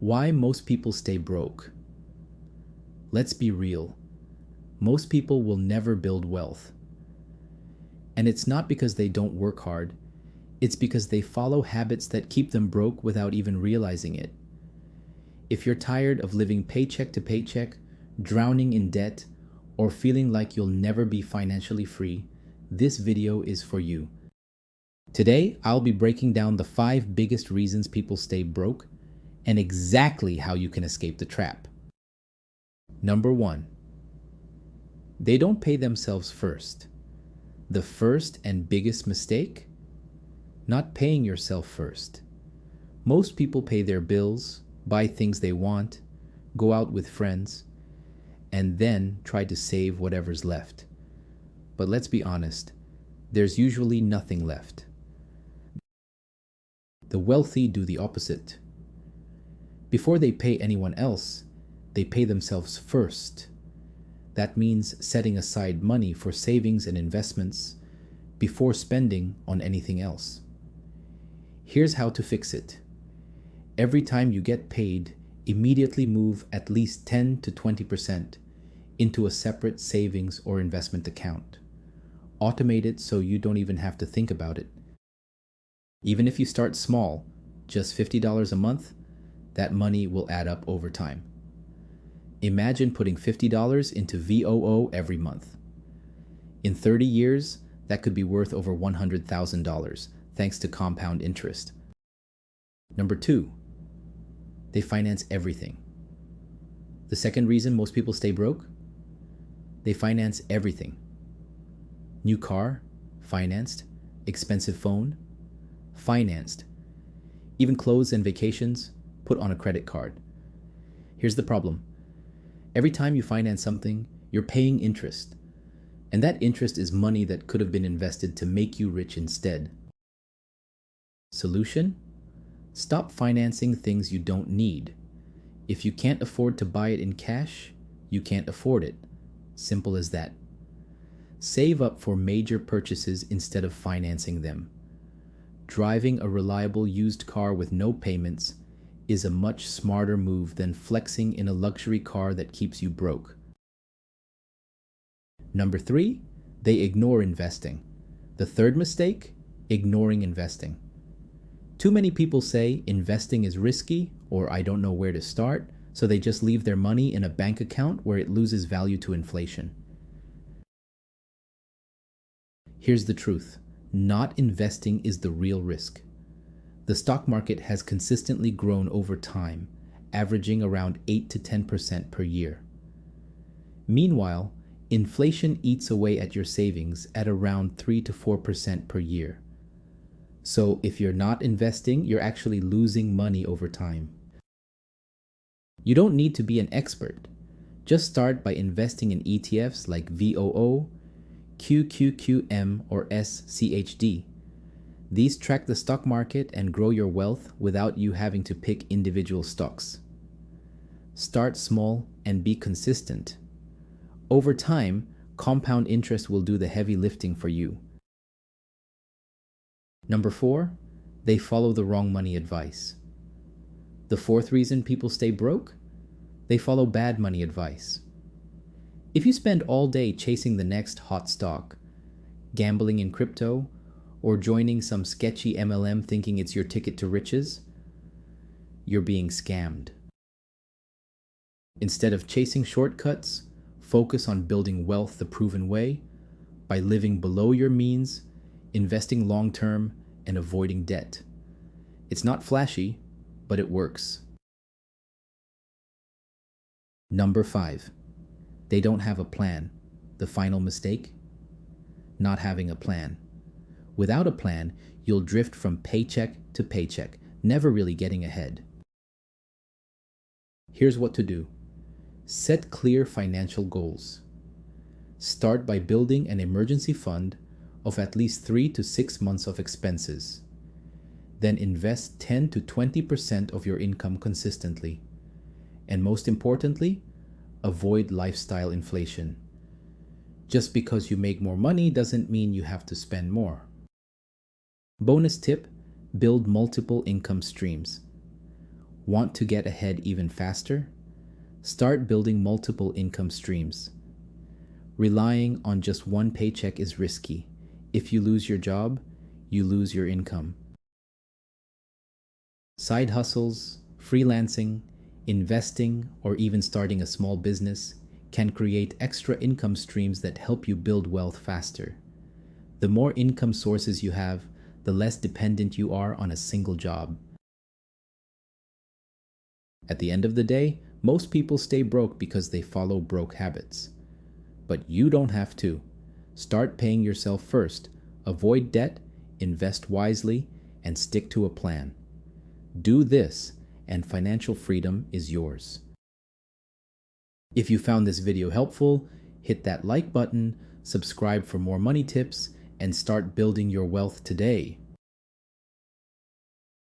Why most people stay broke? Let's be real. Most people will never build wealth. And it's not because they don't work hard. It's because they follow habits that keep them broke without even realizing it. If you're tired of living paycheck to paycheck, drowning in debt, or feeling like you'll never be financially free, this video is for you. Today, I'll be breaking down the 5 biggest reasons people stay broke and exactly how you can escape the trap. Number 1. They don't pay themselves first. The first and biggest mistake? Not paying yourself first. Most people pay their bills, buy things they want, go out with friends, and then try to save whatever's left. But let's be honest, there's usually nothing left. The wealthy do the opposite. Before they pay anyone else, they pay themselves first. That means setting aside money for savings and investments before spending on anything else. Here's how to fix it. Every time you get paid, immediately move at least 10 to 20% into a separate savings or investment account. Automate it so you don't even have to think about it. Even if you start small, just $50 a month, that money will add up over time. Imagine putting $50 into VOO every month. In 30 years, that could be worth over $100,000 thanks to compound interest. Number 2, they finance everything. The second reason most people stay broke? They finance everything. New car, financed. Expensive phone, financed. Even clothes and vacations, put on a credit card. Here's the problem. Every time you finance something, you're paying interest. And that interest is money that could have been invested to make you rich instead. Solution? Stop financing things you don't need. If you can't afford to buy it in cash, you can't afford it. Simple as that. Save up for major purchases instead of financing them. Driving a reliable used car with no payments is a much smarter move than flexing in a luxury car that keeps you broke. Number 3, they ignore investing. The third mistake, ignoring investing. Too many people say investing is risky or I don't know where to start, so they just leave their money in a bank account where it loses value to inflation. Here's the truth. Not investing is the real risk. The stock market has consistently grown over time, averaging around 8 to 10% per year. Meanwhile, inflation eats away at your savings at around 3 to 4% per year. So if you're not investing, you're actually losing money over time. You don't need to be an expert. Just start by investing in ETFs like VOO, QQQM, or SCHD. These track the stock market and grow your wealth without you having to pick individual stocks. Start small and be consistent. Over time, compound interest will do the heavy lifting for you. Number 4, they follow the wrong money advice. The fourth reason people stay broke? They follow bad money advice. If you spend all day chasing the next hot stock, gambling in crypto, or joining some sketchy MLM thinking it's your ticket to riches, you're being scammed. Instead of chasing shortcuts, focus on building wealth the proven way by living below your means, investing long-term, and avoiding debt. It's not flashy, but it works. Number 5, they don't have a plan. The final mistake? Not having a plan. Without a plan, you'll drift from paycheck to paycheck, never really getting ahead. Here's what to do. Set clear financial goals. Start by building an emergency fund of at least 3 to 6 months of expenses. Then invest 10 to 20% of your income consistently. And most importantly, avoid lifestyle inflation. Just because you make more money doesn't mean you have to spend more. Bonus tip, build multiple income streams. Want to get ahead even faster? Start building multiple income streams. Relying on just one paycheck is risky. If you lose your job, you lose your income. Side hustles, freelancing, investing, or even starting a small business can create extra income streams that help you build wealth faster. The more income sources you have, the less dependent you are on a single job. At the end of the day, most people stay broke because they follow broke habits. But you don't have to. Start paying yourself first, avoid debt, invest wisely, and stick to a plan. Do this, and financial freedom is yours. If you found this video helpful, hit that like button, subscribe for more money tips, and start building your wealth today.